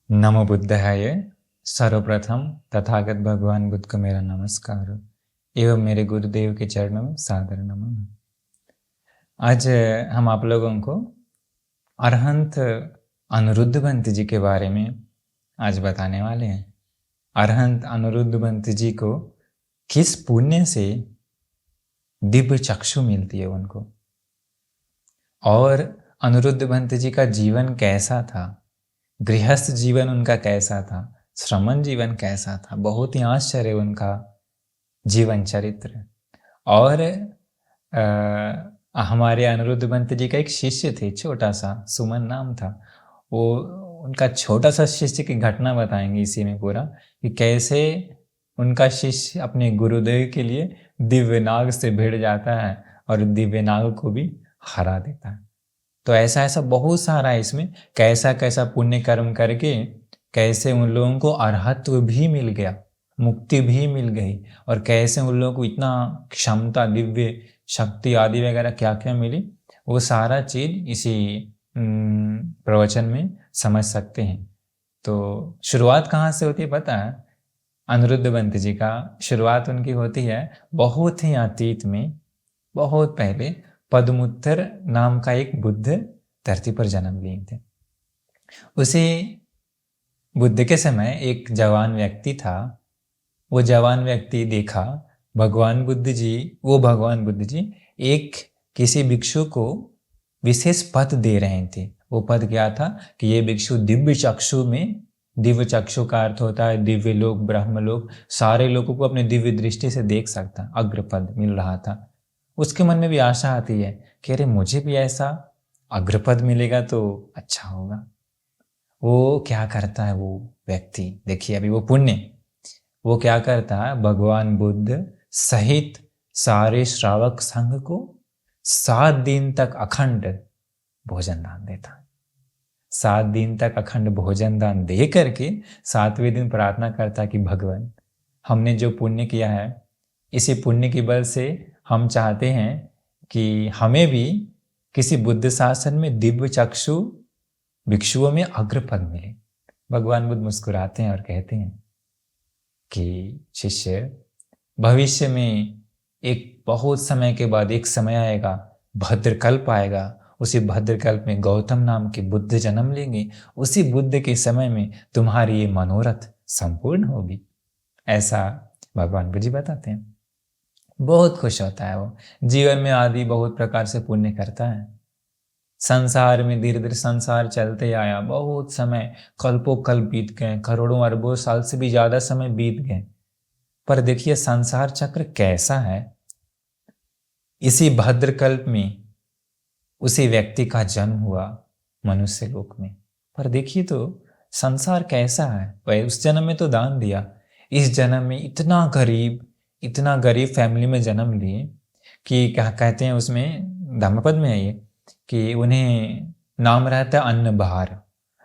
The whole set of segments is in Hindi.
नमो बुद्धाय। सर्वप्रथम तथागत भगवान बुद्ध को मेरा नमस्कार एवं मेरे गुरुदेव के चरणों में सादर नमन। आज हम आप लोगों को अरहंत अनिरुद्धबंत जी के बारे में आज बताने वाले हैं। अरहंत अनिरुद्धबंत जी को किस पुण्य से दिव्य चक्षु मिलती है उनको, और अनिरुद्धबंत जी का जीवन कैसा था, गृहस्थ जीवन उनका कैसा था, श्रमण जीवन कैसा था। बहुत ही आश्चर्य उनका जीवन चरित्र। और हमारे अनिरुद्धबंत जी का एक शिष्य थे, छोटा सा सुमन नाम था। वो उनका छोटा सा शिष्य की घटना बताएंगे इसी में पूरा, कि कैसे उनका शिष्य अपने गुरुदेव के लिए दिव्यनाग से भिड़ जाता है और दिव्यनाग को भी हरा देता है। तो ऐसा ऐसा बहुत सारा है इसमें, कैसा कैसा पुण्य कर्म करके कैसे उन लोगों को अरहत्व भी मिल गया, मुक्ति भी मिल गई, और कैसे उन लोगों को इतना क्षमता, दिव्य शक्ति आदि वगैरह क्या क्या मिली, वो सारा चीज इसी प्रवचन में समझ सकते हैं। तो शुरुआत कहाँ से होती है पता है? अनिरुद्धबंत जी का शुरुआत उनकी होती है बहुत ही अतीत में, बहुत पहले। पद्मुत्तर नाम का एक बुद्ध धरती पर जन्म लिए थे। उसी बुद्ध के समय एक जवान व्यक्ति था। वो जवान व्यक्ति देखा भगवान बुद्ध जी एक किसी भिक्षु को विशेष पद दे रहे थे। वो पद क्या था कि ये भिक्षु दिव्य चक्षु में, दिव्य चक्षु का अर्थ होता है दिव्य लोक, ब्रह्म लोक, सारे लोगों को अपने दिव्य दृष्टि से देख सकता, अग्र पद मिल रहा था। उसके मन में भी आशा आती है कि अरे मुझे भी ऐसा अग्रपद मिलेगा तो अच्छा होगा। वो क्या करता है वो व्यक्ति, देखिए अभी वो पुण्य, वो क्या करता है, भगवान बुद्ध सहित सारे श्रावक संघ को 7 दिन तक अखंड भोजन दान देता है। 7 दिन तक अखंड भोजन दान दे करके 7वें दिन प्रार्थना करता है कि भगवान, हमने जो पुण्य किया है, इसी पुण्य की बल से हम चाहते हैं कि हमें भी किसी बुद्ध शासन में दिव्य चक्षु भिक्षुओं में अग्रपद मिले। भगवान बुद्ध मुस्कुराते हैं और कहते हैं कि शिष्य, भविष्य में एक बहुत समय के बाद एक समय आएगा, भद्रकल्प आएगा। उसी भद्रकल्प में गौतम नाम के बुद्ध जन्म लेंगे। उसी बुद्ध के समय में तुम्हारी ये मनोरथ संपूर्ण होगी। ऐसा भगवान बुद्ध जी बताते हैं। बहुत खुश होता है वो। जीवन में आदि बहुत प्रकार से पुण्य करता है। संसार में धीरे धीरे संसार चलते आया, बहुत समय, कल्पों कल्प बीत गए, करोड़ों अरबों साल से भी ज्यादा समय बीत गए। पर देखिए संसार चक्र कैसा है। इसी भद्रकल्प में उसी व्यक्ति का जन्म हुआ मनुष्य लोक में। पर देखिए तो संसार कैसा है। वह उस जन्म में तो दान दिया, इस जन्म में इतना गरीब फैमिली में जन्म लिए कि क्या कहते हैं उसमें, धम्मपद में है ये, कि उन्हें नाम रहता है अन्नबहार।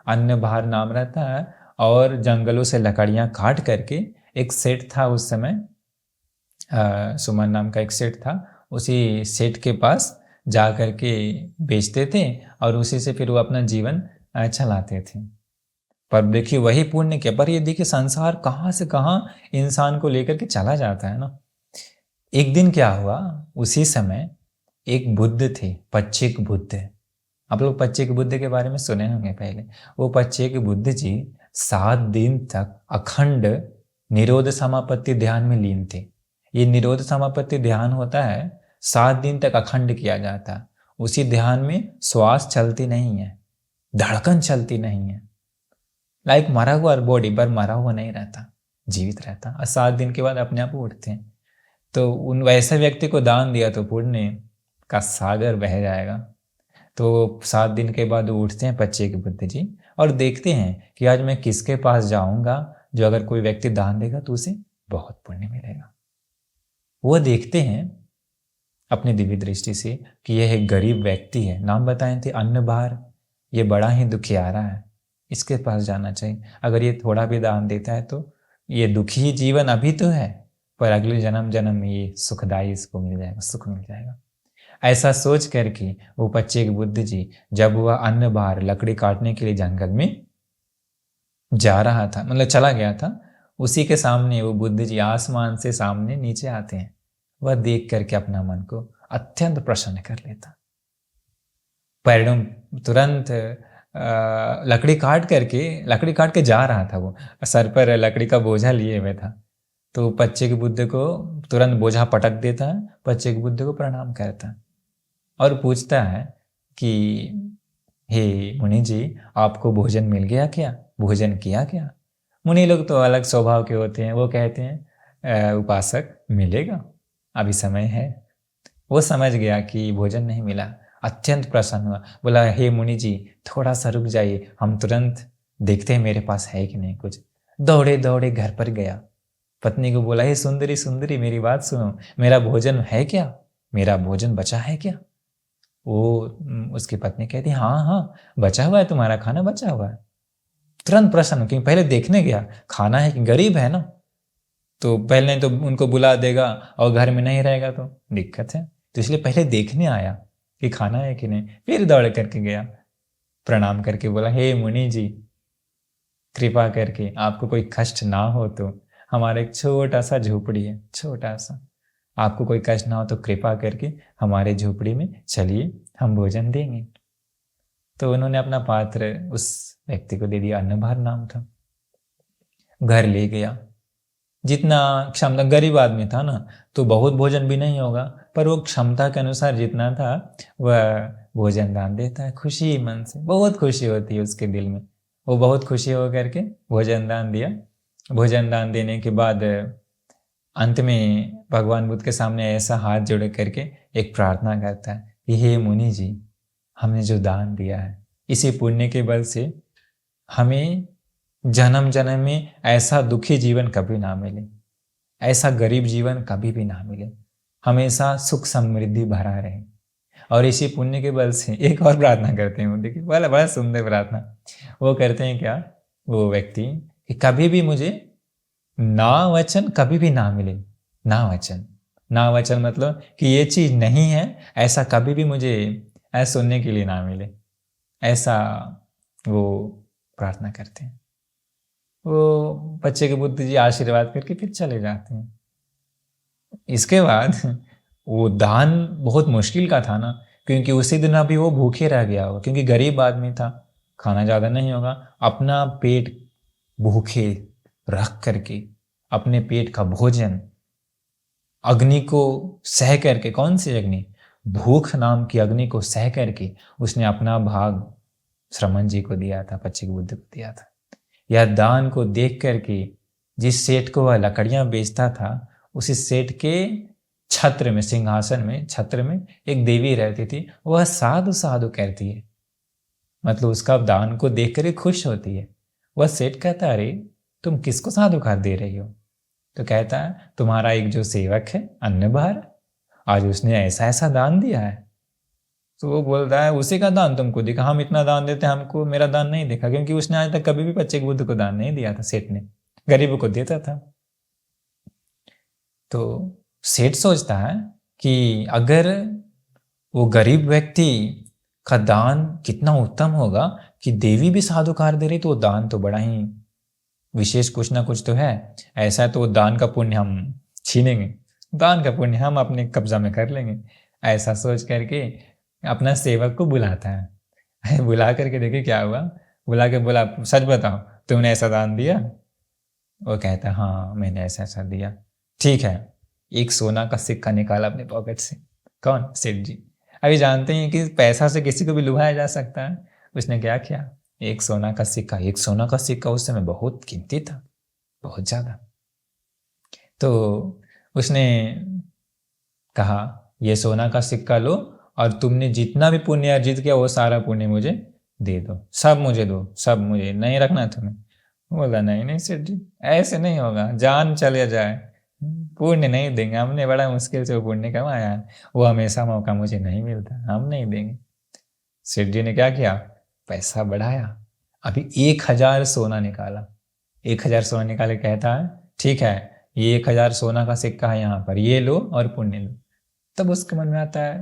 अन्नबहार नाम रहता है। और जंगलों से लकड़ियां काट करके, एक सेठ था उस समय, सुमन नाम का एक सेठ था, उसी सेठ के पास जा करके बेचते थे और उसी से फिर वो अपना जीवन चलाते थे। पर देखिए वही पुण्य के, पर ये देखिए संसार कहाँ से कहाँ इंसान को लेकर के चला जाता है ना। एक दिन क्या हुआ, उसी समय एक बुद्ध थे, पच्चीक बुद्ध। आप लोग पच्चीक बुद्ध के बारे में सुने होंगे पहले। वो पच्चीक बुद्ध जी 7 दिन तक अखंड निरोध समापत्ति ध्यान में लीन थे। ये निरोध समापत्ति ध्यान होता है 7 दिन तक अखंड किया जाता है। उसी ध्यान में श्वास चलती नहीं है, धड़कन चलती नहीं है। लाइक मरा हुआ बॉडी पर मरा हुआ नहीं रहता, जीवित रहता। और 7 दिन के बाद अपने आप उठते हैं। तो उन वैसे व्यक्ति को दान दिया तो पुण्य का सागर बह जाएगा। तो 7 दिन के बाद वो उठते हैं पच्चीक बुद्ध जी और देखते हैं कि आज मैं किसके पास जाऊंगा, जो अगर कोई व्यक्ति दान देगा तो उसे बहुत पुण्य मिलेगा। वो देखते हैं अपनी दिव्य दृष्टि से कि यह एक गरीब व्यक्ति है, नाम बताए थे अन्नभार, ये बड़ा ही दुखियारा है, इसके पास जाना चाहिए। अगर ये थोड़ा भी दान देता है तो ये दुखी जीवन अभी तो है, पर अगले जन्म में ये सुखदायी इसको मिल जाएगा, सुख मिल जाएगा। ऐसा सोच करके वो पच्चीक बुद्ध जी, जब वह अन्नभार लकड़ी काटने के लिए जंगल में जा रहा था, मतलब चला गया था, उसी के सामने वो बुद्ध जी आसमान से सामने नीचे आते हैं। वह देख करके अपना मन को अत्यंत प्रसन्न कर लेता। पैरों तुरंत लकड़ी काट के जा रहा था वो, सर पर लकड़ी का बोझा लिए हुए था। तो बच्चे के बुद्ध को तुरंत बोझा पटक देता है, बच्चे के बुद्ध को प्रणाम करता है और पूछता है कि हे मुनि जी, आपको भोजन मिल गया क्या, भोजन किया क्या? मुनि लोग तो अलग स्वभाव के होते हैं, वो कहते हैं उपासक मिलेगा, अभी समय है। वो समझ गया कि भोजन नहीं मिला, अत्यंत प्रसन्न हुआ, बोला हे मुनि जी थोड़ा सा रुक जाइए, हम तुरंत देखते हैं मेरे पास है कि नहीं कुछ। दौड़े दौड़े घर पर गया, पत्नी को बोला हे सुंदरी सुंदरी मेरी बात सुनो, मेरा भोजन है क्या, मेरा भोजन बचा है क्या? वो उसकी पत्नी कहती हाँ हाँ बचा हुआ है, तुम्हारा खाना बचा हुआ है। तुरंत प्रसन्न, क्योंकि पहले देखने गया, खाना है कि गरीब है ना, तो पहले तो उनको बुला देगा और घर में नहीं रहेगा तो दिक्कत है, तो इसलिए पहले देखने आया कि खाना है कि नहीं। फिर दौड़ करके गया, प्रणाम करके बोला हे मुनि जी कृपा करके आपको कोई कष्ट ना हो तो, हमारा एक छोटा सा झोपड़ी है, छोटा सा, आपको कोई कष्ट ना हो तो कृपा करके हमारे झोपड़ी में चलिए, हम भोजन देंगे। तो उन्होंने अपना पात्र उस व्यक्ति को दे दिया, अन्नभार नाम था। घर ले गया, जितना क्षमता, गरीब आदमी था ना तो बहुत भोजन भी नहीं होगा, पर वो क्षमता के अनुसार जितना था वह भोजन दान देता है खुशी मन से, बहुत खुशी होती है उसके दिल में। वो बहुत खुशी हो करके भोजन दान दिया। भोजन दान देने के बाद अंत में भगवान बुद्ध के सामने ऐसा हाथ जोड़ करके एक प्रार्थना करता है कि हे मुनि जी, हमने जो दान दिया है इसी पुण्य के बल से हमें जन्म जन्म में ऐसा दुखी जीवन कभी ना मिले, ऐसा गरीब जीवन कभी भी ना मिले, हमेशा सुख समृद्धि भरा रहे। और इसी पुण्य के बल से एक और प्रार्थना करते हैं वो, देखिए बड़ा बड़ा सुंदर प्रार्थना वो करते हैं क्या वो व्यक्ति, कि कभी भी मुझे ना वचन कभी भी ना मिले। ना वचन, ना वचन मतलब कि ये चीज नहीं है ऐसा कभी भी मुझे ऐसा सुनने के लिए ना मिले, ऐसा वो प्रार्थना करते हैं। वो बच्चे के बुद्ध जी आशीर्वाद करके फिर चले जाते हैं। इसके बाद वो दान बहुत मुश्किल का था ना, क्योंकि उसी दिन अभी वो भूखे रह गया होगा, क्योंकि गरीब आदमी था, खाना ज़्यादा नहीं होगा। अपना पेट भूखे रख करके, अपने पेट का भोजन अग्नि को सह करके, कौन सी अग्नि, भूख नाम की अग्नि को सह करके उसने अपना भाग श्रमण जी को दिया था, बच्चे के बुद्ध को दिया था। यह दान को देख करके जिस सेठ को वह लकड़ियां बेचता था, उसी सेठ के छत्र में, सिंहासन में, छत्र में एक देवी रहती थी, वह साधु साधु कहती है, मतलब उसका दान को देख कर खुश होती है। वह सेठ कहता अरे तुम किसको साधु खाद दे रही हो? तो कहता है तुम्हारा एक जो सेवक है अन्नभार, आज उसने ऐसा ऐसा दान दिया है। तो वो बोलता है उसी का दान तुमको दिखा, हम इतना दान देते हैं, हमको मेरा दान नहीं दिखा, क्योंकि उसने आज तक कभी भी बच्चे के बुद्ध को दान नहीं दिया था, सेठ ने गरीबों को देता था। तो सेठ सोचता है कि अगर वो गरीब व्यक्ति का दान कितना उत्तम होगा कि देवी भी साधुकार दे रही, तो वो दान तो बड़ा ही विशेष कुछ ना कुछ तो है, ऐसा तो दान का पुण्य हम छीनेंगे, दान का पुण्य हम अपने कब्जा में कर लेंगे। ऐसा सोच करके अपना सेवक को बुलाता है बुला करके देखे क्या हुआ, बुला के बोला सच बताओ तुमने ऐसा दान दिया? वो कहता हाँ मैंने ऐसा ऐसा दिया। ठीक है, एक सोना का सिक्का निकाला अपने पॉकेट से। कौन? सेठ जी। अभी जानते हैं कि पैसा से किसी को भी लुभाया जा सकता है। उसने क्या किया, एक सोना का सिक्का, एक सोना का सिक्का उस समय बहुत कीमती था, बहुत ज्यादा। तो उसने कहा ये सोना का सिक्का लो और तुमने जितना भी पुण्य अर्जित किया वो सारा पुण्य मुझे दे दो, सब मुझे दो, सब मुझे, नहीं रखना तुम्हें। बोला नहीं नहीं सेठ जी ऐसे नहीं होगा, जान चले जाए पुण्य नहीं देंगे, हमने बड़ा मुश्किल से वो पुण्य कमाया है, वो हमेशा मौका मुझे नहीं मिलता, हम नहीं देंगे। सेठ जी ने क्या किया, पैसा बढ़ाया, अभी 1000 सोना निकाला, 1000 सोना निकाले, कहता है ठीक है ये 1000 सोना का सिक्का है, यहाँ पर ये लो और पुण्य लो। तब उसके मन में आता है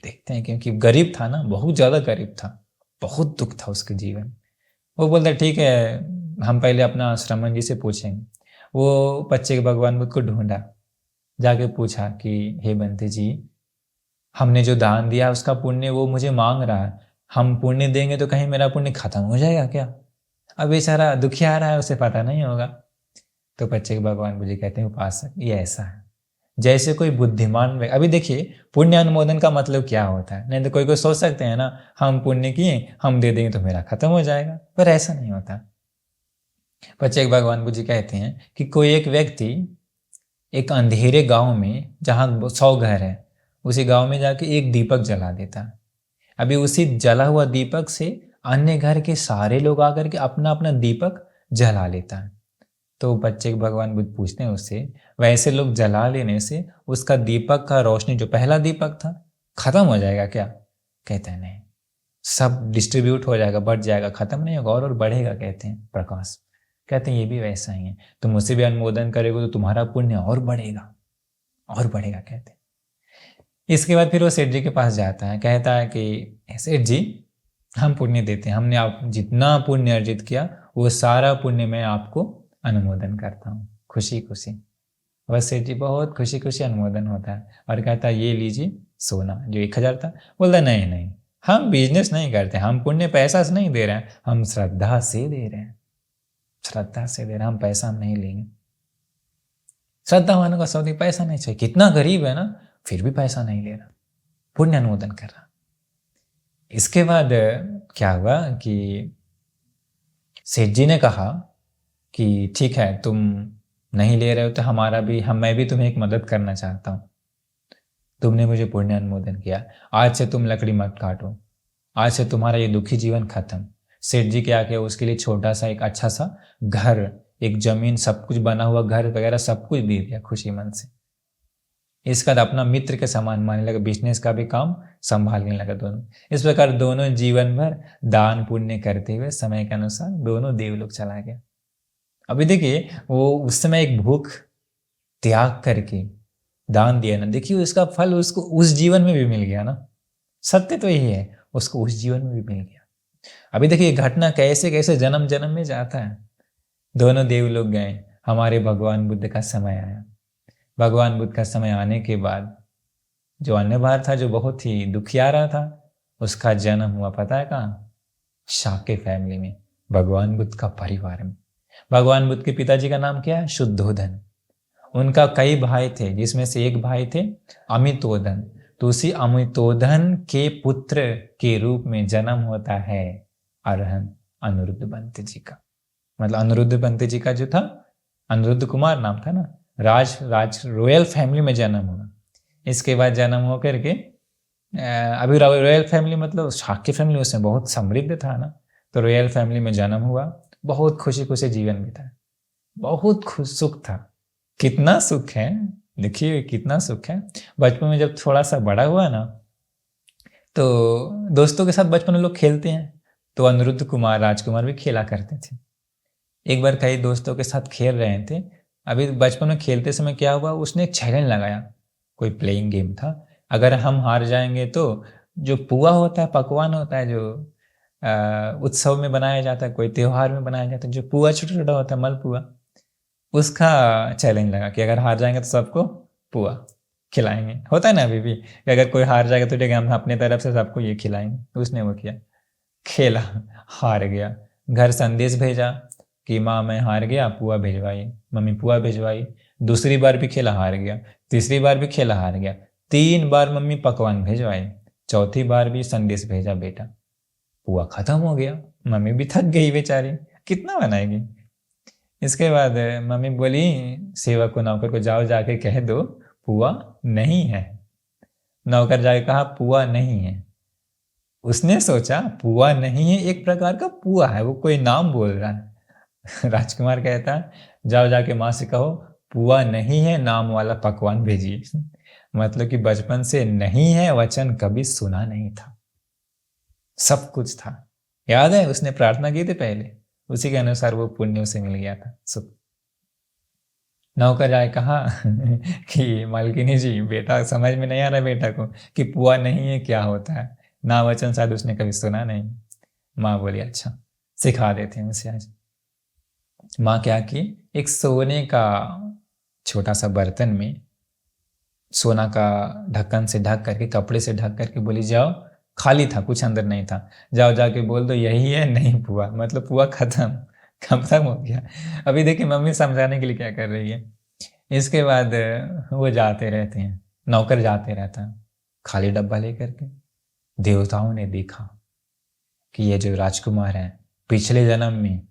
देखते हैं, क्योंकि गरीब था ना, बहुत ज्यादा गरीब था, बहुत दुख था उसके जीवन। वो बोलता ठीक है हम पहले अपना श्रमण जी से पूछेंगे। वो बच्चे के भगवान बुद्ध को ढूंढा, जाके पूछा कि हे बंते जी, हमने जो दान दिया उसका पुण्य वो मुझे मांग रहा है, हम पुण्य देंगे तो कहीं मेरा पुण्य खत्म हो जाएगा क्या? अब बेचारा दुखिया रहा है, उसे पता नहीं होगा। तो बच्चे के भगवान बुद्ध जी कहते हैं उपासक ये ऐसा है, जैसे कोई बुद्धिमान अभी देखिए पुण्य अनुमोदन का मतलब क्या होता है। नहीं तो कोई सोच सकते हैं ना, हम पुण्य किए हम दे देंगे तो मेरा खत्म हो जाएगा, पर ऐसा नहीं होता। बच्चे के भगवान बुद्ध जी कहते हैं कि कोई एक व्यक्ति एक अंधेरे गांव में जहाँ 100 घर है, उसी गांव में जाके एक दीपक जला देता है। अभी उसी जला हुआ दीपक से अन्य घर के सारे लोग आकर के अपना अपना दीपक जला लेता है। तो बच्चे के भगवान बुद्ध पूछते हैं उससे, वैसे लोग जला लेने से उसका दीपक का रोशनी जो पहला दीपक था खत्म हो जाएगा क्या? कहते हैं नहीं, सब डिस्ट्रीब्यूट हो जाएगा, बढ़ जाएगा, खत्म नहीं होगा और बढ़ेगा, कहते हैं प्रकाश। कहते हैं ये भी वैसा ही है, तुम उसे भी अनुमोदन करोगे तो तुम्हारा पुण्य और बढ़ेगा और बढ़ेगा, कहते हैं। इसके बाद फिर वो सेठ जी के पास जाता है, कहता है कि सेठ जी हम पुण्य देते हैं, हमने आप जितना पुण्य अर्जित किया वो सारा पुण्य मैं आपको अनुमोदन करता हूँ, खुशी खुशी। बस सेठ जी बहुत खुशी खुशी अनुमोदन होता है और कहता है ये लीजिए सोना जो 1000 था। बोलता नहीं नहीं, हम बिजनेस नहीं करते, हम पुण्य पैसा से नहीं दे रहे हैं, हम श्रद्धा से दे रहे हैं, श्रद्धा से दे रहे हैं, हम पैसा हम नहीं लेंगे। श्रद्धा वालों का सौदी पैसा नहीं चाहिए, कितना गरीब है ना फिर भी पैसा नहीं ले रहा, पुण्य अनुमोदन कर रहा। इसके बाद क्या हुआ कि सेठ जी ने कहा कि ठीक है तुम नहीं ले रहे हो तो मैं भी तुम्हें एक मदद करना चाहता हूँ। तुमने मुझे पुण्य अनुमोदन किया, आज से तुम लकड़ी मत काटो, आज से तुम्हारा ये दुखी जीवन खत्म। सेठ जी क्या किया, उसके लिए छोटा सा एक अच्छा सा घर, एक जमीन, सब कुछ बना हुआ घर वगैरह सब कुछ दे दिया खुशी मन से। इसका अपना मित्र के समान मानने लगा, बिजनेस का भी काम संभालने लगा दोनों। इस प्रकार दोनों जीवन भर दान पुण्य करते हुए समय के अनुसार दोनों देवलोक चला गया। अभी देखिए वो उस समय एक भूख त्याग करके दान दिया ना, देखिए उसका फल उसको उस जीवन में भी मिल गया ना। सत्य तो यही है, उसको उस जीवन में भी मिल गया। अभी देखिए घटना कैसे कैसे जन्म जन्म में जाता है। दोनों देवलोक गए, हमारे भगवान बुद्ध का समय आया। भगवान बुद्ध का समय आने के बाद जो अन्य बार था, जो बहुत ही दुखियारा था, उसका जन्म हुआ पता है कहाँ? शाक्य फैमिली में, भगवान बुद्ध का परिवार में। भगवान बुद्ध के पिताजी का नाम क्या है? शुद्धोधन। उनका कई भाई थे, जिसमें से एक भाई थे अमितोधन। तो उसी अमितोधन के पुत्र के रूप में जन्म होता है अरहंत अनिरुद्ध बंत जी का। मतलब अनिरुद्ध बंत जी का जो था, अनिरुद्ध कुमार नाम था ना, राज रॉयल फैमिली में जन्म हुआ। इसके बाद जन्म होकर के अभी रॉयल फैमिली मतलब शाक्य फैमिली उसमें बहुत समृद्ध था ना, तो रॉयल फैमिली में जन्म हुआ। बहुत खुशी खुशी जीवन बिताया, बहुत खुश सुख था। कितना सुख है, देखिए कितना सुख है। बचपन में जब थोड़ा सा बड़ा हुआ ना, तो दोस्तों के साथ बचपन में लोग खेलते हैं, तो अनिरुद्ध कुमार राजकुमार भी खेला करते थे। एक बार कई दोस्तों के साथ खेल रहे थे, अभी बचपन में खेलते समय क्या हुआ, उसने एक चैलेंज लगाया, कोई प्लेइंग गेम था। अगर हम हार जाएंगे तो जो पुआ होता है, पकवान होता है जो उत्सव में बनाया जाता है, कोई त्योहार में बनाया जाता है, जो पुआ छोटा छोटा होता है मलपुआ, उसका चैलेंज लगा कि अगर हार जाएंगे तो सबको पुआ खिलाएंगे। होता है ना अभी भी कि अगर कोई हार जाएगा तो ठीक है, हम अपने तरफ से सबको ये खिलाएंगे। उसने वो किया, खेला, हार गया। घर संदेश भेजा कि माँ मैं हार गया, पुआ भिजवाई। मम्मी पुआ भिजवाई। दूसरी बार भी खेला, हार गया। तीसरी बार भी खेला, हार गया। 3 बार मम्मी पकवान भिजवाई। चौथी बार भी संदेश भेजा, बेटा पुआ खत्म हो गया। मम्मी भी थक गई बेचारी, कितना बनाएगी। इसके बाद मम्मी बोली सेवक को, नौकर को, जाओ जाके कह दो पुआ नहीं है। नौकर जाके कहा पुआ नहीं है। उसने सोचा पुआ नहीं है एक प्रकार का पुआ है, वो कोई नाम बोल रहा है। राजकुमार कहता है जाओ जाके माँ से कहो पुआ नहीं है, नाम वाला पकवान भेजिए। मतलब कि बचपन से नहीं है वचन कभी सुना नहीं था, सब कुछ था। याद है उसने प्रार्थना की थी पहले, उसी के अनुसार वो पुण्य उसे मिल गया था, सुख। नौकर जाए कहा कि मालकिनी जी बेटा समझ में नहीं आ रहा बेटा को कि पुआ नहीं है क्या होता है, ना वचन शायद उसने कभी सुना नहीं। माँ बोली अच्छा सिखा देते हैं उसे आज। माँ क्या की, एक सोने का छोटा सा बर्तन में सोना का ढक्कन से ढक करके, कपड़े से ढक करके बोली जाओ, खाली था, कुछ अंदर नहीं था, जाओ जाके बोल दो यही है, नहीं पुआ, मतलब पुआ खत्म, खत्म हो गया। अभी देखिए मम्मी समझाने के लिए क्या कर रही है। इसके बाद वो जाते रहते हैं, नौकर जाते रहता है खाली डब्बा लेकर के। देवताओं ने देखा कि ये जो राजकुमार है पिछले जन्म में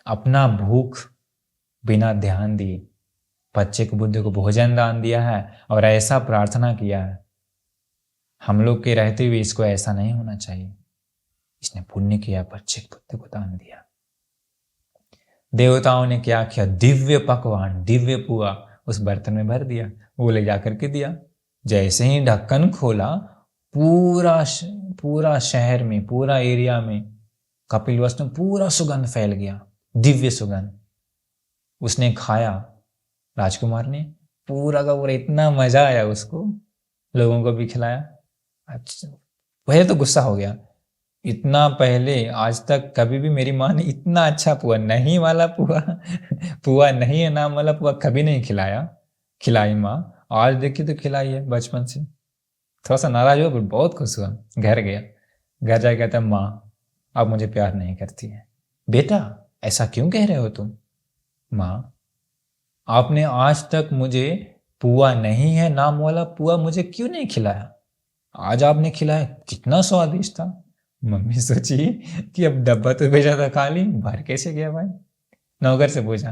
अपना भूख बिना ध्यान दिए बच्चे को, बुद्ध को भोजन दान दिया है और ऐसा प्रार्थना किया है, हम लोग के रहते हुए इसको ऐसा नहीं होना चाहिए। इसने पुण्य किया, बच्चे को, बुद्ध को दान दिया। देवताओं ने क्या किया, दिव्य पकवान, दिव्य पुआ उस बर्तन में भर दिया, वो ले जाकर के दिया। जैसे ही ढक्कन खोला, पूरा शहर में, पूरा एरिया में, कपिलवस्तु में पूरा सुगंध फैल गया, दिव्य सुगंध। उसने खाया, राजकुमार ने, पूरा का पूरा इतना मजा आया उसको, लोगों को भी खिलाया। अच्छा, वह तो गुस्सा हो गया, इतना पहले आज तक कभी भी मेरी माँ ने इतना अच्छा पुआ, नहीं वाला पुआ पुआ नहीं है नाम वाला पुआ कभी नहीं खिलाई माँ, आज देखी तो खिलाई है बचपन से। थोड़ा सा नाराज हुआ पर बहुत खुश हुआ। घर गया, घर जाके कहता माँ अब मुझे प्यार नहीं करती है। बेटा ऐसा क्यों कह रहे हो तुम? माँ आपने आज तक मुझे पुआ नहीं है नाम वाला पुआ मुझे क्यों नहीं खिलाया, आज आपने खिलाया, कितना स्वादिष्ट था। मम्मी सोची कि अब डब्बा तो भेजा था खाली, बाहर कैसे गया भाई। नौकर से पूछा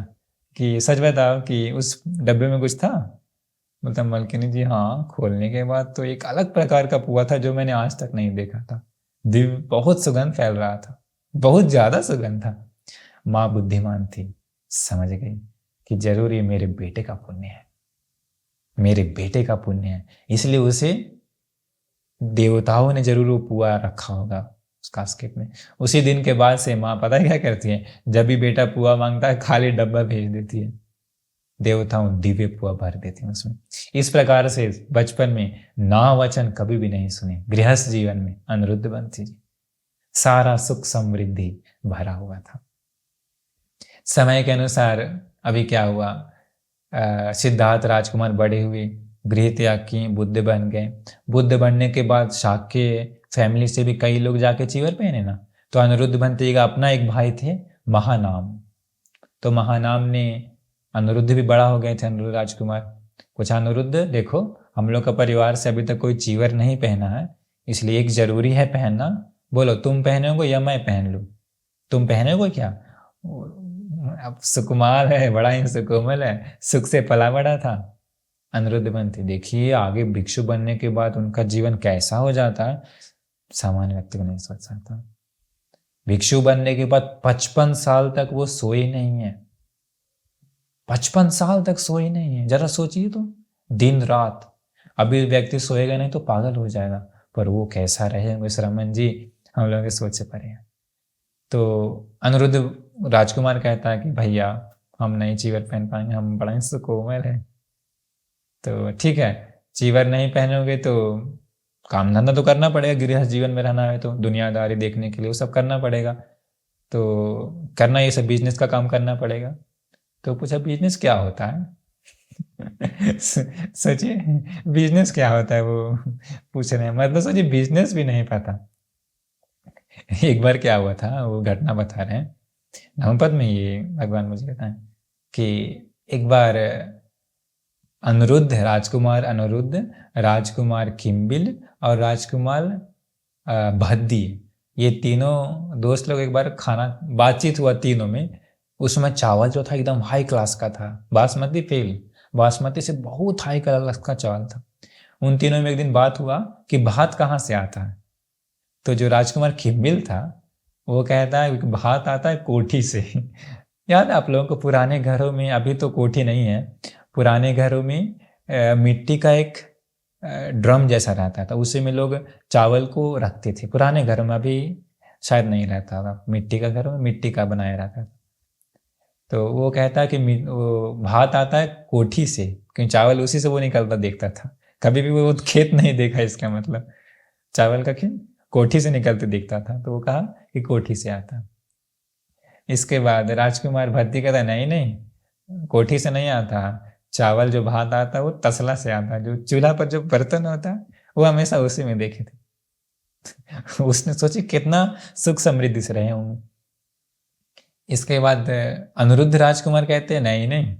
कि सच बताओ कि उस डब्बे में कुछ था? बोलता मलकिनी जी हाँ, खोलने के बाद तो एक अलग प्रकार का पुआ था जो मैंने आज तक नहीं देखा था, दिव्य, बहुत सुगंध फैल रहा था, बहुत ज्यादा सुगंध था। माँ बुद्धिमान थी, समझ गई कि जरूर ये मेरे बेटे का पुण्य है, मेरे बेटे का पुण्य है, इसलिए उसे देवताओं ने जरूर वो पुआ रखा होगा उस कास्केट में। उसी दिन के बाद से माँ पता है क्या करती है, जब भी बेटा पुआ मांगता है खाली डब्बा भेज देती है, देवताओं दिव्य पुआ भर देती हैं उसमें। इस प्रकार से बचपन में ना वचन कभी भी नहीं सुने, गृहस्थ जीवन में अनिरुद्ध बंसी जी सारा सुख समृद्धि भरा हुआ था। समय के अनुसार अभी क्या हुआ, सिद्धार्थ राजकुमार बड़े हुए, गृह त्याग किए, बुद्ध बन गए। बुद्ध बनने के बाद शाक्य फैमिली से भी कई लोग जाके चीवर पहने ना, तो अनिरुद्ध बनते का अपना एक भाई थे महानाम, तो महानाम ने, अनिरुद्ध भी बड़ा हो गए थे अनिरुद्ध राजकुमार, कुछ अनिरुद्ध देखो हम लोग का परिवार से अभी तक कोई चीवर नहीं पहना है, इसलिए एक जरूरी है पहनना, बोलो तुम पहनोगे या मैं पहन लूं, तुम पहनोगे क्या? अब सुकुमार है, बड़ा ही सुकोमल है, सुख से पला बड़ा था। अनिरुद्ध बनते देखिए आगे भिक्षु बनने के बाद उनका जीवन कैसा हो जाता है, सामान्य व्यक्ति को नहीं सोच सकता। भिक्षु बनने के बाद 55 साल तक वो सोए नहीं है, 55 साल तक सोए नहीं है, जरा सोचिए तो, दिन रात। अभी व्यक्ति सोएगा नहीं तो पागल हो जाएगा, पर वो कैसा रहेगा श्रमण जी, हम लोगों के सोच से परे है। तो अनिरुद्ध राजकुमार कहता है कि भैया हम नहीं चीवर पहन पाएंगे, हम बड़ा ही सुकोमल है। तो ठीक है, चीवर नहीं पहनोगे तो काम धंधा तो करना पड़ेगा, गृहस्थ जीवन में रहना है तो दुनियादारी देखने के लिए वो सब करना पड़ेगा, तो करना ये सब बिजनेस का काम करना पड़ेगा। तो पूछा बिजनेस क्या होता है सोचिए बिजनेस क्या होता है, वो पूछ रहे हैं, मतलब सोचिए बिजनेस भी नहीं पता। एक बार क्या हुआ था, वो घटना बता रहे हैं धम्मपद में, ये भगवान मुझे बताएं कि एक बार अनिरुद्ध, राजकुमार किम्बिल और राजकुमार भद्दी, ये तीनों दोस्त लोग एक बार खाना बातचीत हुआ तीनों में, उसमें चावल जो था एकदम हाई क्लास का था, बासमती तेल, बासमती से बहुत हाई क्लास का चावल था। उन तीनों में एक दिन बात हुआ कि भात कहाँ से आता है, तो जो राजकुमार खिम्बिल था वो कहता है भात आता है कोठी से याद है आप लोगों को, पुराने घरों में, अभी तो कोठी नहीं है, पुराने घरों में मिट्टी का एक ड्रम जैसा रहता था, उसी में लोग चावल को रखते थे पुराने घरों में, अभी शायद नहीं रहता था, मिट्टी का घर में मिट्टी का बनाया रहता था। तो वो कहता है कि वो भात आता है कोठी से, क्योंकि चावल उसी से वो निकलता देखता था, कभी भी वो खेत नहीं देखा, इसका मतलब चावल का खेत कोठी से निकलते दिखता था, तो वो कहा कि कोठी से आता। इसके बाद राजकुमार भर्ती कहता नहीं नहीं, कोठी से नहीं आता, चावल जो भात आता वो तसला से आता, जो चूल्हा पर जो बर्तन होता वो हमेशा उसी में देखे थे। उसने सोची कितना सुख समृद्धि से रहे होंगे। इसके बाद अनिरुद्ध राजकुमार कहते हैं नहीं नहीं,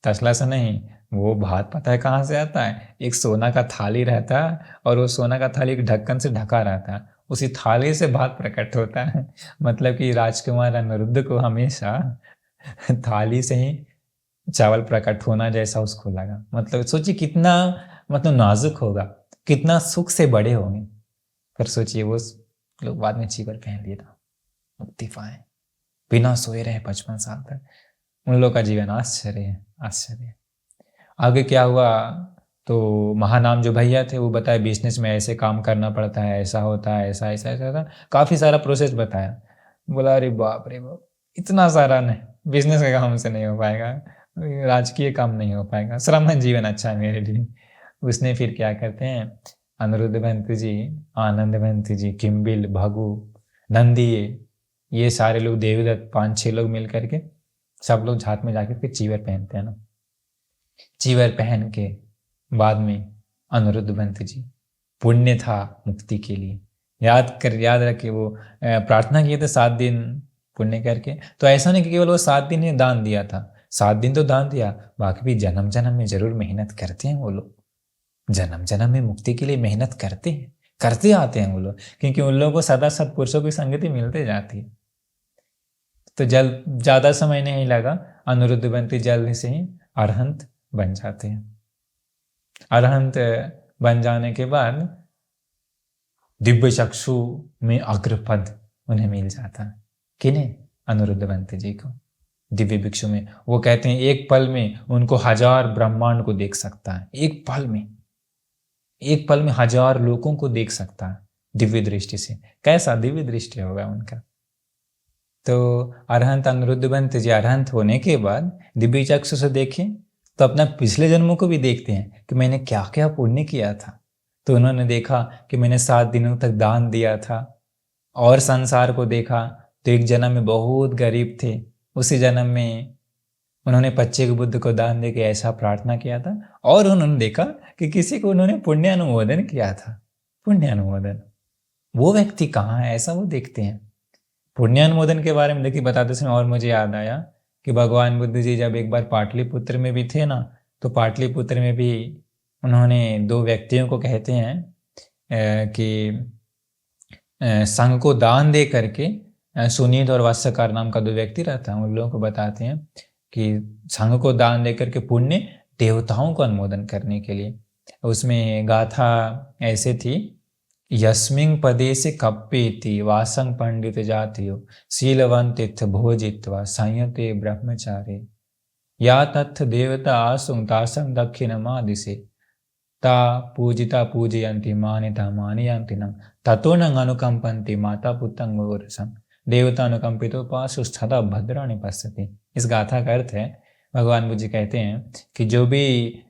तसला से नहीं, वो भात पता है कहाँ से आता है, एक सोना का थाली रहता है और वो सोना का थाली एक ढक्कन से ढका रहता है, उसी थाली से भात प्रकट होता है। मतलब कि राजकुमार अनिरुद्ध को हमेशा थाली से ही चावल प्रकट होना जैसा उसको लगा। मतलब सोचिए कितना मतलब नाजुक होगा, कितना सुख से बड़े होंगे। फिर सोचिए वो लोग बाद में चीवर पहन लिया था, मुक्ति पाए, बिना सोए रहे 55 साल तक। उन लोग का जीवन आश्चर्य है, आश्चर्य है। आगे क्या हुआ तो महानाम जो भैया थे वो बताए बिजनेस में ऐसे काम करना पड़ता है, ऐसा होता है, ऐसा ऐसा ऐसा था, काफ़ी सारा प्रोसेस बताया। बोला अरे बाप रे बाप, इतना सारा नहीं, बिजनेस के काम से नहीं हो पाएगा, राजकीय काम नहीं हो पाएगा, श्रमण जीवन अच्छा है मेरे लिए। उसने फिर क्या करते हैं, अनिरुद्ध भंत जी, आनंद भंत जी, किम्बिल, भगु, नंदी, ये सारे लोग, देवदत्त, 5-6 लोग मिल करके सब लोग झात में जाके फिर चीवर पहनते हैं ना। चीवर पहन के बाद में अनिरुद्ध भंत जी, पुण्य था मुक्ति के लिए, याद रखे वो प्रार्थना किए थे 7 दिन पुण्य करके। तो ऐसा नहीं कि केवल वो 7 दिन ही दान दिया था, 7 दिन तो दान दिया, बाकी भी जन्म जन्म में जरूर मेहनत करते हैं वो लोग, जन्म जन्म में मुक्ति के लिए मेहनत करते हैं, करते आते हैं वो लोग, क्योंकि उन लोगों को सदा सत्पुरुषों की संगति मिलते जाती है। तो ज़्यादा समय नहीं लगा, अनिरुद्ध भंत जल्द से ही अरहंत बन जाते हैं। अरहंत बन जाने के बाद दिव्य चक्षु में अग्रपद उन्हें मिल जाता है। किन्हें? अनिरुद्ध भंत जी को, दिव्य भिक्षु में। वो कहते हैं एक पल में उनको 1000 ब्रह्मांड को देख सकता है, एक पल में, एक पल में 1000 लोगों को देख सकता है दिव्य दृष्टि से। कैसा दिव्य दृष्टि होगा उनका। तो अरहंत अनिरुद्ध भंत जी अरहंत होने के बाद दिव्य चक्षु से देखें तो अपना पिछले जन्मों को भी देखते हैं कि मैंने क्या क्या पुण्य किया था। तो उन्होंने देखा कि मैंने 7 दिनों तक दान दिया था, और संसार को देखा तो एक जन्म में बहुत गरीब थे, उसी जन्म में उन्होंने पच्चीक बुद्ध को दान दे के ऐसा प्रार्थना किया था, और उन्होंने देखा कि किसी को उन्होंने पुण्य अनुमोदन किया था। पुण्य अनुमोदन, वो व्यक्ति कहाँ है, ऐसा वो देखते हैं। पुण्य अनुमोदन के बारे में देखिए बताते समय और मुझे याद आया कि भगवान बुद्ध जी जब एक बार पाटलिपुत्र में भी थे ना, तो पाटलिपुत्र में भी उन्होंने 2 व्यक्तियों को कहते हैं कि संघ को दान दे करके, सुनीत और वास्यकार नाम का 2 व्यक्ति रहता है, उन लोगों को बताते हैं कि संघ को दान दे करके पुण्य देवताओं को अनुमोदन करने के लिए। उसमें गाथा ऐसे थी, यस्मिं पदे से कप्पेति वासं पंडित जातियो शीलवंतिथ भोजित्वा संयते ब्रह्मचारे या तथ देवता आसुं तासं दक्षिणमादिशे ता पूजिता पूजयन्ति मानिता मानयन्ति न ततो न अनुकंपन्ति माता पुत्रं गोरसं देवता अनुकंपितो पाशुस्तदा भद्राणि पश्यति। इस गाथा का अर्थ है, भगवान बुद्ध जी कहते हैं कि जो भी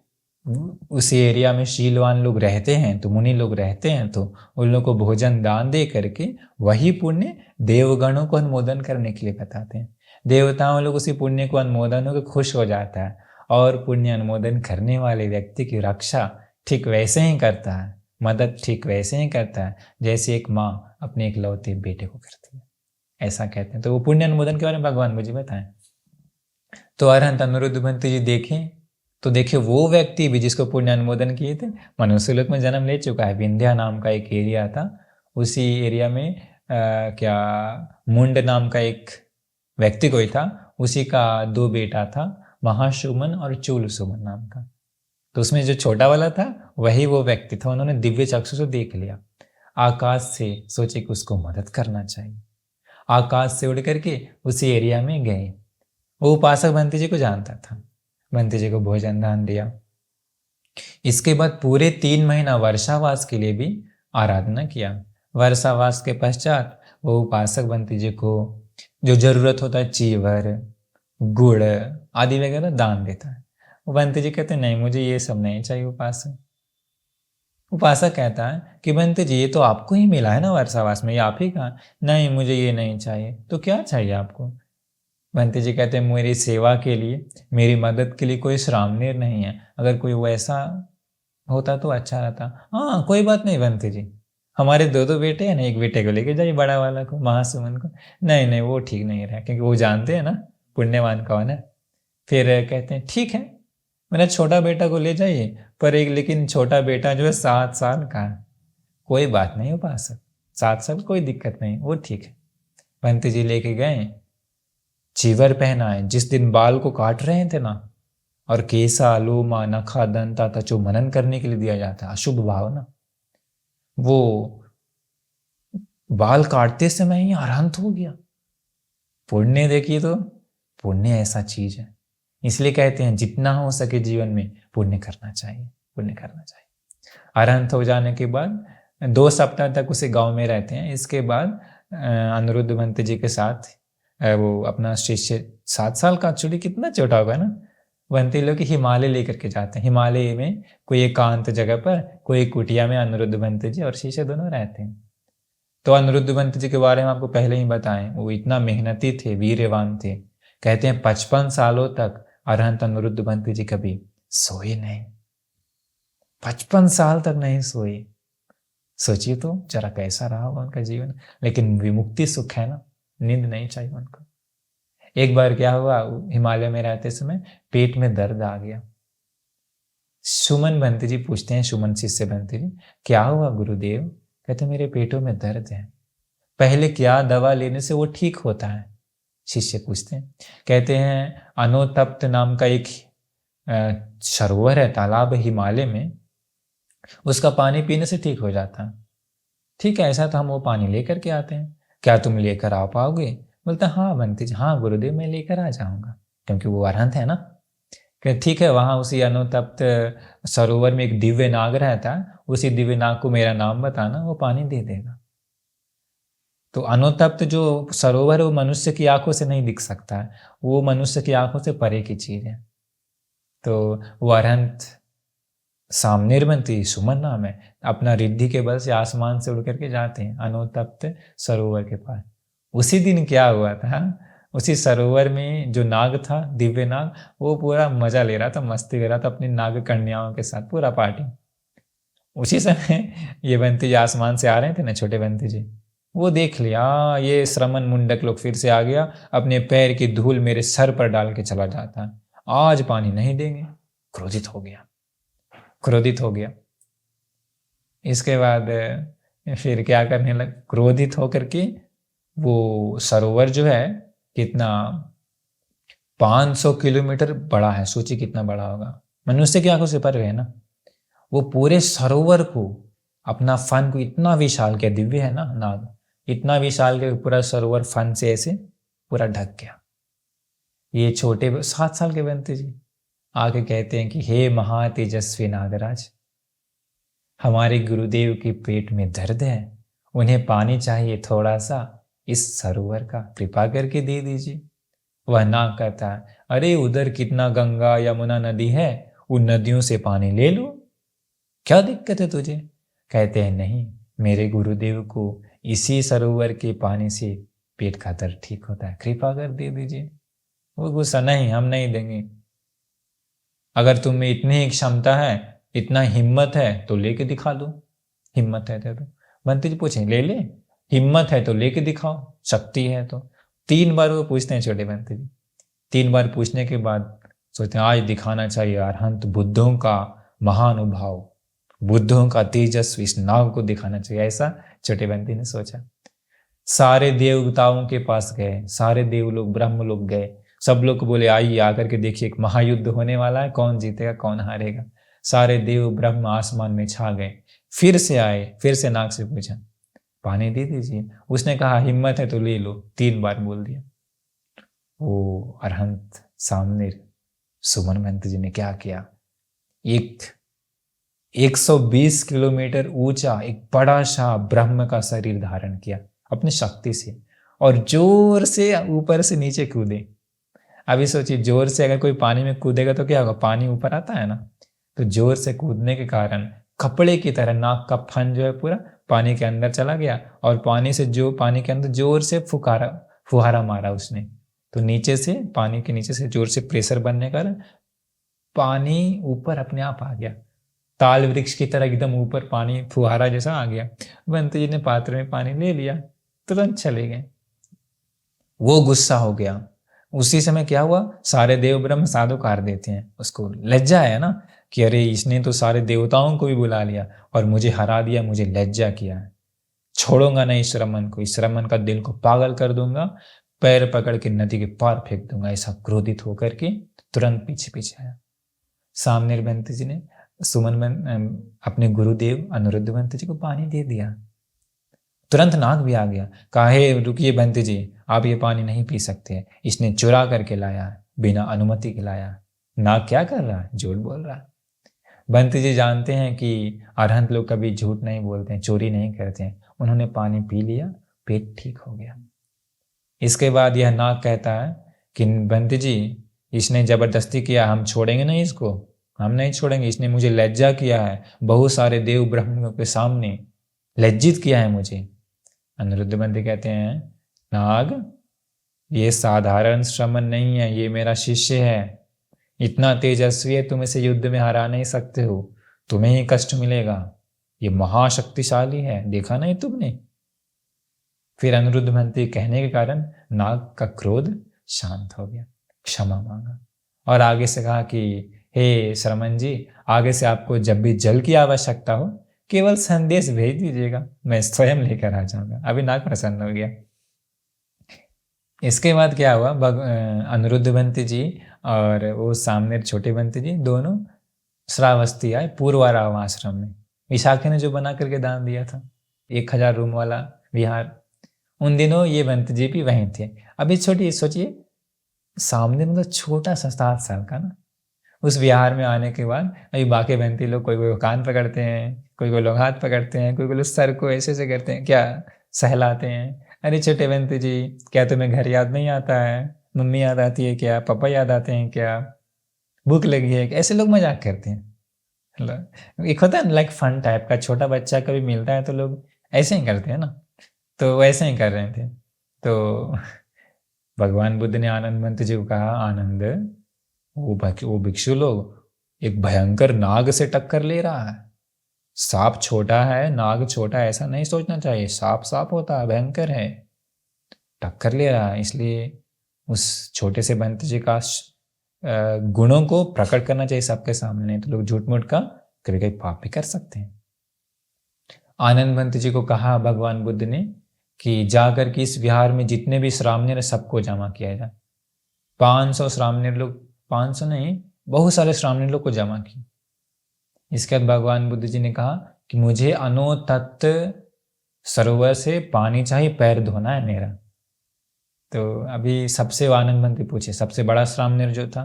उस एरिया में शीलवान लोग रहते हैं, तो मुनि लोग रहते हैं, तो उन लोगों को भोजन दान दे करके वही पुण्य देवगणों को अनुमोदन करने के लिए बताते हैं। देवताओं लोग उसी पुण्य को अनुमोदन होकर खुश हो जाता है, और पुण्य अनुमोदन करने वाले व्यक्ति की रक्षा ठीक वैसे ही करता है, मदद ठीक वैसे ही करता है जैसे एक माँ अपने इकलौते बेटे को करती है, ऐसा कहते हैं। तो वो पुण्य अनुमोदन के बारे में भगवान बुद्ध जी बताएं। तो अरहंत अनिरुद्ध भंत जी देखें तो देखिए वो व्यक्ति भी जिसको पुण्य अनुमोदन किए थे मनुष्य लोक में जन्म ले चुका है। विंध्या नाम का एक एरिया था, उसी एरिया में क्या मुंड नाम का एक व्यक्ति कोई था, उसी का 2 बेटा था, महासुमन और चूल सुमन नाम का। तो उसमें जो छोटा वाला था वही वो व्यक्ति था। उन्होंने दिव्य चक्षु से देख लिया, आकाश से सोचे कि उसको मदद करना चाहिए, आकाश से उड़ करके उसी एरिया में गए। वो उपासक बंती जी को जानता था, बंती जी को भोजन दान दिया। इसके बाद पूरे 3 महीना वर्षावास के लिए भी आराधना किया। वर्षावास के पश्चात वो उपासक बंती जी को जो जरूरत होता है, चीवर, गुड़ आदि वगैरह दान देता है। वो बंती जी कहते नहीं, मुझे ये सब नहीं चाहिए। उपासक कहता है कि बंती जी ये तो आपको ही मिला है ना वर्षावास में, ये आप ही का। नहीं, मुझे ये नहीं चाहिए। तो क्या चाहिए आपको? बंती जी कहते हैं मेरी सेवा के लिए, मेरी मदद के लिए कोई श्रामणीर नहीं है। अगर कोई वैसा होता तो अच्छा रहता। हाँ कोई बात नहीं बंती जी, हमारे दो दो बेटे हैं ना, एक बेटे को लेके जाइए बड़ा वाला को, महासुमन को। नहीं नहीं वो ठीक नहीं रहा, क्योंकि वो जानते हैं ना पुण्यवान कौन है। फिर कहते हैं ठीक है, मेरा छोटा बेटा को ले जाइए, पर एक लेकिन छोटा बेटा जो है 7 साल का है। कोई बात नहीं उपासक, 7 साल कोई दिक्कत नहीं, वो ठीक है। पंत जी लेके गए, चीवर पहनाए। जिस दिन बाल को काट रहे थे ना, और केसा लोमा नखा दंता तचो मनन करने के लिए दिया जाता है, अशुभ भाव ना, वो बाल काटते समय ही अरहंत हो गया। पुण्य देखिए तो, पुण्य ऐसा चीज है, इसलिए कहते हैं जितना हो सके जीवन में पुण्य करना चाहिए, पुण्य करना चाहिए। अरहंत हो जाने के बाद 2 सप्ताह तक उसे गांव में रहते हैं। इसके बाद अनिरुद्ध भंत जी के साथ वो अपना शिष्य 7 साल का, एक्चुअली कितना छोटा होगा ना, भंते लोग हिमालय लेकर के जाते हैं। हिमालय में कोई एकांत जगह पर कोई कुटिया में अनिरुद्ध भंत जी और शिष्य दोनों रहते हैं। तो अनिरुद्ध भंत जी के बारे में आपको पहले ही बताएं, वो इतना मेहनती थे, वीर्यवान थे। कहते हैं 55 सालों तक अरहंत अनिरुद्ध भंत जी कभी सोए नहीं, 55 साल तक नहीं सोए। सोचिए तो जरा कैसा रहा होगा उनका जीवन। लेकिन विमुक्ति सुख है ना, नींद नहीं चाहिए उनको। एक बार क्या हुआ, हिमालय में रहते समय पेट में दर्द आ गया। सुमन भंत जी पूछते हैं, सुमन शिष्य भंत जी, क्या हुआ गुरुदेव? कहते मेरे पेटों में दर्द है, पहले क्या दवा लेने से वो ठीक होता है? शिष्य पूछते हैं। कहते हैं अनोतप्त नाम का एक सरोवर है, तालाब है हिमालय में, उसका पानी पीने से ठीक हो जाता है। ठीक है, ऐसा तो हम वो पानी लेकर के आते हैं, क्या तुम लेकर आ पाओगे? बोलता हाँ बंती जी, हाँ गुरुदेव मैं लेकर आ जाऊंगा, क्योंकि वो अरहंत है ना। ठीक है, वहां उसी अनुतप्त सरोवर में एक दिव्य नाग रहता है, उसी दिव्य नाग को मेरा नाम बताना, वो पानी दे देगा। तो अनुतप्त जो सरोवर है वो मनुष्य की आंखों से नहीं दिख सकता है, वो मनुष्य की आंखों से परे की चीज है। तो वो अरहंत सामनेर बनती, सुमन नाम है, अपना रिद्धि के बल से आसमान से उड़ करके जाते हैं अनुतप्त सरोवर के पास। उसी दिन क्या हुआ था, उसी सरोवर में जो नाग था, दिव्य नाग, वो पूरा मजा ले रहा था, मस्ती कर रहा था अपनी नाग कन्याओं के साथ, पूरा पार्टी। उसी समय ये बंती जी आसमान से आ रहे थे ना, छोटे बंती जी, वो देख लिया ये श्रमण मुंडक लोग फिर से आ गया, अपने पैर की धूल मेरे सर पर डाल के चला जाता है, आज पानी नहीं देंगे। क्रोधित हो गया, क्रोधित हो गया। इसके बाद फिर क्या करने लग, क्रोधित होकर के वो सरोवर जो है कितना 500 किलोमीटर बड़ा है, सोचिए कितना बड़ा होगा, मनुष्य की आंखों से परे है ना। वो पूरे सरोवर को, अपना फन को इतना विशाल किया, दिव्य है ना नाग, इतना विशाल के पूरा सरोवर फन से ऐसे पूरा ढक गया। ये छोटे 7 साल के बनते जी आके कहते हैं कि हे महातेजस्वी नागराज, हमारे गुरुदेव के पेट में दर्द है, उन्हें पानी चाहिए थोड़ा सा, इस सरोवर का कृपा करके दे दीजिए। वह नाग कहता है अरे उधर कितना गंगा यमुना नदी है, उन नदियों से पानी ले लो, क्या दिक्कत है तुझे? कहते हैं नहीं, मेरे गुरुदेव को इसी सरोवर के पानी से पेट का दर्द ठीक होता है, कृपा कर दे दीजिए। वो गुस्सा, नहीं हम नहीं देंगे, अगर तुम में इतनी ही क्षमता है, इतना हिम्मत है तो लेके दिखा दो, हिम्मत है तो। बंती जी पूछे ले ले, हिम्मत है तो लेके दिखाओ, शक्ति है तो। 3 बार वो पूछते हैं छोटे बंती जी। 3 बार पूछने के बाद सोचते हैं आज दिखाना चाहिए अरहंत बुद्धों का महानुभाव, बुद्धों का तेजस्वी इस नाग को दिखाना चाहिए, ऐसा छोटे बंती ने सोचा। सारे देवताओं के पास गए, सारे देव लोग ब्रह्म लोग गए, सब लोग बोले आइए आकर के देखिए एक महायुद्ध होने वाला है, कौन जीतेगा कौन हारेगा। सारे देव ब्रह्म आसमान में छा गए, फिर से आए, फिर से नाग से पूछा पानी दे दीजिए, उसने कहा हिम्मत है तो ले लो, 3 बार बोल दिया। वो अरहंत सामने सुमन महंत जी ने क्या किया, एक 120 किलोमीटर ऊंचा एक बड़ा सा ब्रह्म का शरीर धारण किया अपनी शक्ति से, और जोर से ऊपर से नीचे कूदे। अभी सोचिए जोर से अगर कोई पानी में कूदेगा तो क्या होगा, पानी ऊपर आता है ना, तो जोर से कूदने के कारण कपड़े की तरह नाक का फन जो है पूरा पानी के अंदर चला गया, और पानी से जो पानी के अंदर जोर से फुहारा मारा उसने, तो नीचे से, पानी के नीचे से जोर से प्रेशर बनने के कारण पानी ऊपर अपने आप आ गया, ताल वृक्ष की तरह एकदम ऊपर पानी फुहारा जैसा आ गया। बंत जी ने पात्र में पानी ले लिया, तुरंत चले गए। वो गुस्सा हो गया। उसी समय क्या हुआ, सारे देव ब्रह्म साधुकार देते हैं, उसको लज्जा है ना कि अरे इसने तो सारे देवताओं को भी बुला लिया और मुझे हरा दिया, मुझे लज्जा किया है, छोड़ूंगा नहीं इस श्रमण को, इस श्रमण का दिल को पागल कर दूंगा, पैर पकड़ के नदी के पार फेंक दूंगा। ऐसा क्रोधित होकर के तुरंत पीछे पीछे आया। सामने बंत जी ने अपने गुरुदेव अनिरुद्ध बंत जी को पानी दे दिया। तुरंत नाग भी आ गया, कहा हे रुकिए बंत जी, आप ये पानी नहीं पी सकते, इसने चुरा करके लाया है, बिना अनुमति के लाया। नाग क्या कर रहा है, झूठ बोल रहा है। बंत जी जानते हैं कि अरहंत लोग कभी झूठ नहीं बोलते हैं, चोरी नहीं करते हैं। उन्होंने पानी पी लिया, पेट ठीक हो गया। इसके बाद यह नाग कहता है कि बंत जी, इसने जबरदस्ती किया, हम छोड़ेंगे नहीं इसको, हम नहीं छोड़ेंगे, इसने मुझे लज्जा किया है, बहुत सारे देव ब्रह्मों के सामने लज्जित किया है मुझे। अनिरुद्ध बंत कहते हैं, नाग ये साधारण श्रमण नहीं है, ये मेरा शिष्य है, इतना तेजस्वी है, तुम इसे युद्ध में हरा नहीं सकते हो, तुम्हें ही कष्ट मिलेगा, ये महाशक्तिशाली है, देखा नहीं तुमने। फिर अनिरुद्ध मंत्री कहने के कारण नाग का क्रोध शांत हो गया, क्षमा मांगा और आगे से कहा कि हे श्रमण जी, आगे से आपको जब भी जल की आवश्यकता हो केवल संदेश भेज दीजिएगा, मैं स्वयं लेकर आ जाऊंगा। अभी नाग प्रसन्न हो गया। इसके बाद क्या हुआ, अनिरुद्ध बंती जी और वो सामने छोटे बंती जी दोनों श्रावस्ती आए पूर्वाराव आश्रम में। विशाखी ने जो बना करके दान दिया था 1000 रूम वाला विहार, उन दिनों ये बंत जी भी वहीं थे। अभी छोटी सोचिए, सामने मतलब छोटा सा 7 साल का ना, उस विहार में आने के बाद अभी बाकी बंती लोग कोई कोई कान पकड़ते हैं, कोई कोई लोग हाथ पकड़ते हैं, कोई कोई लोग सर को ऐसे ऐसे करते हैं, क्या सहलाते हैं, अरे छोटे बंती जी क्या तुम्हें घर याद नहीं आता है, मम्मी याद आती है क्या, पापा याद आते हैं क्या, भूख लगी है, ऐसे लोग मजाक करते हैं। एक होता है ना लाइक फन टाइप का, छोटा बच्चा कभी मिलता है तो लोग ऐसे ही करते हैं ना, तो वैसे ही कर रहे थे। तो भगवान बुद्ध ने आनंद मंत्र जी को कहा, आनंद वो भिक्षु लोग एक भयंकर नाग से टक्कर ले रहा है, सांप छोटा है नाग छोटा है ऐसा नहीं सोचना चाहिए, सांप सांप होता है, भयंकर है, टक्कर ले रहा है, इसलिए उस छोटे से बंत जी का गुणों को प्रकट करना चाहिए सबके सामने, नहीं तो लोग झूठ मूठ का कभी कभी पाप भी कर सकते हैं। आनंद बंत जी को कहा भगवान बुद्ध ने कि जाकर के इस विहार में जितने भी श्रामणेर है सबको जमा किया जाए। 500 श्रामणेर लोग, 500 नहीं बहुत सारे श्रामणेर लोग को जमा किया। इसके बाद भगवान बुद्ध जी ने कहा कि मुझे अनोतत्त सरोवर से पानी चाहिए, पैर धोना है मेरा। तो अभी सबसे आनंद मंत्री पूछे, सबसे बड़ा श्रामणेर जो था,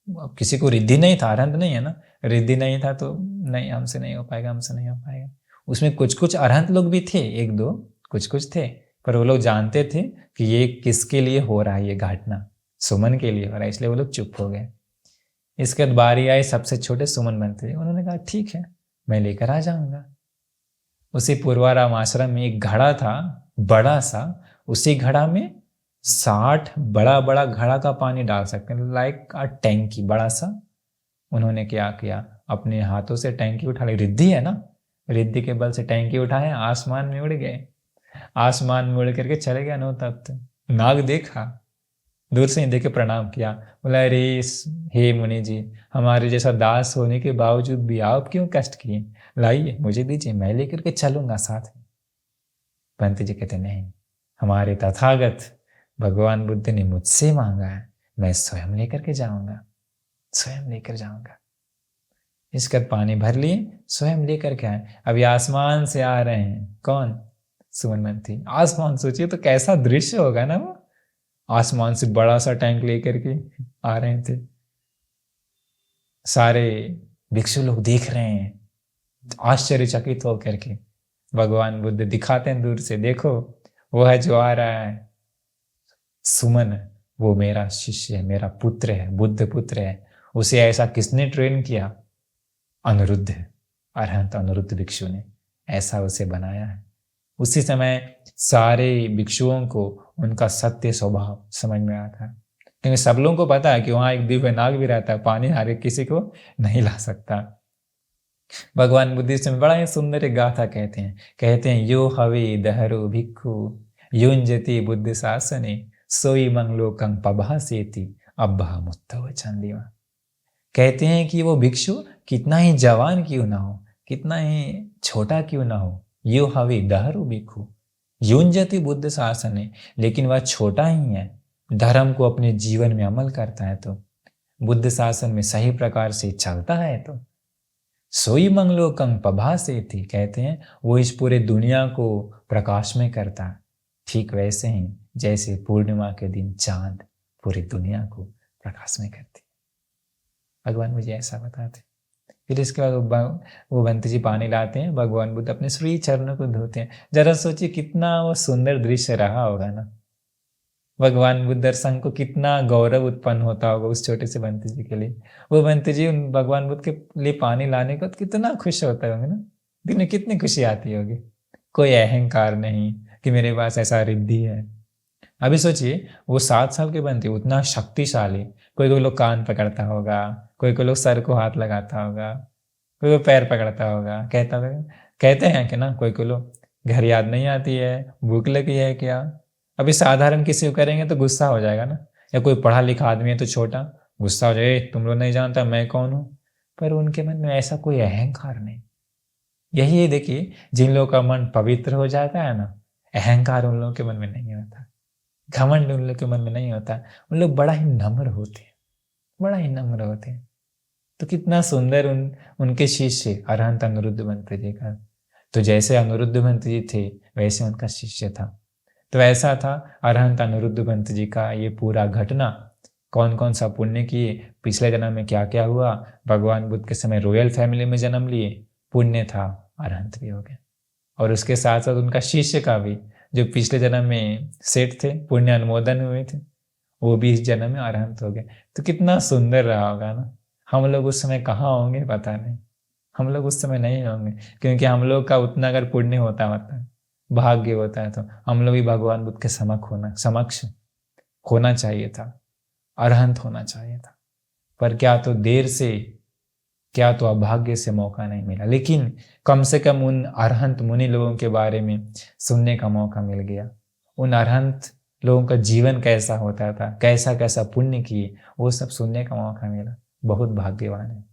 अब किसी को रिद्धि नहीं था, अरहंत नहीं है ना, रिद्धि नहीं था तो नहीं हमसे नहीं हो पाएगा, हमसे नहीं हो पाएगा। उसमें कुछ कुछ अरहंत लोग भी थे, 1-2 कुछ कुछ थे, पर वो लोग जानते थे कि ये किसके लिए हो रहा है, ये घटना सुमन के लिए हो रहा है, इसलिए वो लोग चुप हो गए। इसके बाद बारी आई सबसे छोटे सुमन मंत्री, उन्होंने कहा ठीक है मैं लेकर आ जाऊंगा। उसी पूर्वाराम आश्रम में एक घड़ा था बड़ा सा, उसी घड़ा में 60 बड़ा बड़ा घड़ा का पानी डाल सकते हैं, लाइक अ टैंकी बड़ा सा। उन्होंने क्या किया, अपने हाथों से टैंकी उठा ली, रिद्धि है ना, रिद्धि के बल से टैंकी उठाए, आसमान में उड़ गए, आसमान में उड़ करके चले गए अनोतप्त। नाग देखा, दूर से ही देखे प्रणाम किया, बोला अरे हे मुनि जी, हमारे जैसा दास होने के बावजूद भी आप क्यों कष्ट किए, लाइए मुझे दीजिए, मैं लेकर के चलूंगा साथ में। पंत जी कहते नहीं, हमारे तथागत भगवान बुद्ध ने मुझसे मांगा है, मैं स्वयं लेकर के जाऊंगा, स्वयं लेकर जाऊंगा। इसका पानी भर लिए, स्वयं लेकर के आए। अभी आसमान से आ रहे हैं, कौन, सुमन मंत्री। आसमान सोचिए तो कैसा दृश्य होगा ना, वो आसमान से बड़ा सा टैंक लेकर के आ रहे थे, सारे भिक्षु लोग देख रहे हैं आश्चर्यचकित होकर के। भगवान बुद्ध दिखाते हैं दूर से, देखो वो है जो आ रहा है, सुमन, वो मेरा शिष्य है, मेरा पुत्र है, बुद्ध पुत्र है। उसे ऐसा किसने ट्रेन किया, अनिरुद्ध, अरहंत अनिरुद्ध भिक्षु ने ऐसा उसे बनाया है। उसी समय सारे भिक्षुओं को उनका सत्य स्वभाव समझ में आता है। क्योंकि सब लोगों को पता है कि वहाँ एक दिव्य नाग भी रहता है, पानी हर एक किसी को नहीं ला सकता। भगवान बुद्ध इसमें बड़ा ही सुंदर एक गाथा कहते हैं यो हवे दहरो भिक्खु युंजति बुद्ध शासने सोई मंगलोकं पभासेति अब्बा मुत्तव चंदीवा। कहते हैं कि वो भिक्षु कितना ही जवान क्यों ना हो, कितना ही छोटा क्यों ना हो, यो हवे दहरो भिक्खु युंजति बुद्ध शासने, लेकिन वह छोटा ही है, धर्म को अपने जीवन में अमल करता है तो, बुद्ध शासन में सही प्रकार से चलता है तो, सोई मंगलोकं पभासेति, कहते हैं वो इस पूरे दुनिया को प्रकाश में करता है, ठीक वैसे ही जैसे पूर्णिमा के दिन चांद पूरी दुनिया को प्रकाश में करती है। भगवान मुझे ऐसा बताते। फिर इसके बाद वो बंत जी पानी लाते हैं, भगवान बुद्ध अपने श्री चरणों को धोते हैं। जरा सोचिए कितना वो सुंदर दृश्य रहा होगा ना। भगवान बुद्ध दर्शन को कितना गौरव उत्पन्न होता होगा उस छोटे से बंत जी के लिए। वो बंत जी उन भगवान बुद्ध के लिए पानी लाने को कितना खुश होता होंगे ना, दिल में कितनी खुशी आती होगी। कोई अहंकार नहीं कि मेरे पास ऐसा रिद्धि है। अभी सोचिए वो 7 साल के बंते उतना शक्तिशाली, कोई लोग कान पकड़ता होगा, कोई लोग सर को हाथ लगाता होगा, कोई पैर पकड़ता होगा, कहते हैं कि ना कोई लोग घर याद नहीं आती है, भूख लगी है क्या। अभी साधारण किसी को करेंगे तो गुस्सा हो जाएगा ना, या कोई पढ़ा लिखा आदमी है तो छोटा गुस्सा हो जाए, तुम लोग नहीं जानता मैं कौन हूँ। पर उनके मन में ऐसा कोई अहंकार नहीं। यही देखिए जिन लोगों का मन पवित्र हो जाता है ना, अहंकार उन लोगों के मन में नहीं होता, घमंड उन लोग के मन में नहीं होता। उन लोग बड़ा ही नम्र होते हैं, बड़ा ही नम्र होते हैं। तो कितना सुंदर उनके शिष्य अरहंत अनिरुद्ध मंत्र जी का। तो जैसे अनिरुद्ध मंत्र जी थे वैसे उनका शिष्य था। तो ऐसा था अरहंत अनिरुद्ध मंत्र जी का ये पूरा घटना, कौन कौन सा पुण्य किए, पिछले जन्म में क्या क्या हुआ। भगवान बुद्ध के समय रॉयल फैमिली में जन्म लिए, पुण्य था, अरहंत भी हो गए। और उसके साथ साथ उनका शिष्य का भी, जो पिछले जन्म में सेठ थे, पुण्य अनुमोदन हुए थे, वो भी इस जन्म में अरहंत हो गए। तो कितना सुंदर रहा होगा ना। हम लोग उस समय कहाँ होंगे पता नहीं, हम लोग उस समय नहीं होंगे, क्योंकि हम लोग का उतना अगर पुण्य होता है, भाग्य होता है, तो हम लोग भी भगवान बुद्ध के समक्ष होना चाहिए था, अरहंत होना चाहिए था। पर क्या तो देर से, क्या तो अभाग्य से मौका नहीं मिला। लेकिन कम से कम उन अरहंत मुनि लोगों के बारे में सुनने का मौका मिल गया। उन अरहंत लोगों का जीवन कैसा होता था, कैसा कैसा पुण्य किए, वो सब सुनने का मौका मिला। बहुत भाग्यवान है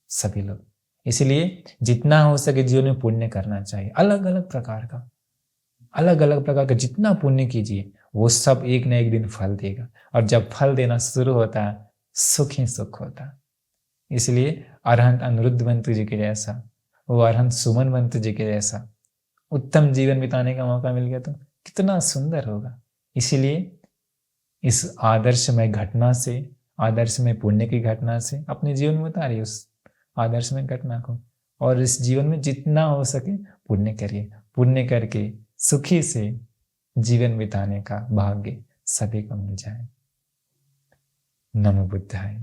सभी लोग। इसलिए जितना हो सके जीवन में पुण्य करना चाहिए, अलग अलग प्रकार का जितना पुण्य कीजिए वो सब एक न एक दिन फल देगा। और जब फल देना शुरू होता है, सुख ही सुख होता है। इसलिए अरहंत अनिरुद्ध मंत्र जी के जैसा, वो अरहंत सुमन मंत्र जी के जैसा उत्तम जीवन बिताने का मौका मिल गया तो कितना सुंदर होगा। इसीलिए इस आदर्शमय घटना से, आदर्शमय पुण्य की घटना से अपने जीवन में उतारिए उस आदर्शमय घटना को, और इस जीवन में जितना हो सके पुण्य करिए। पुण्य करके सुखी से जीवन बिताने का भाग्य सभी को मिल जाए। नमो बुद्धाय।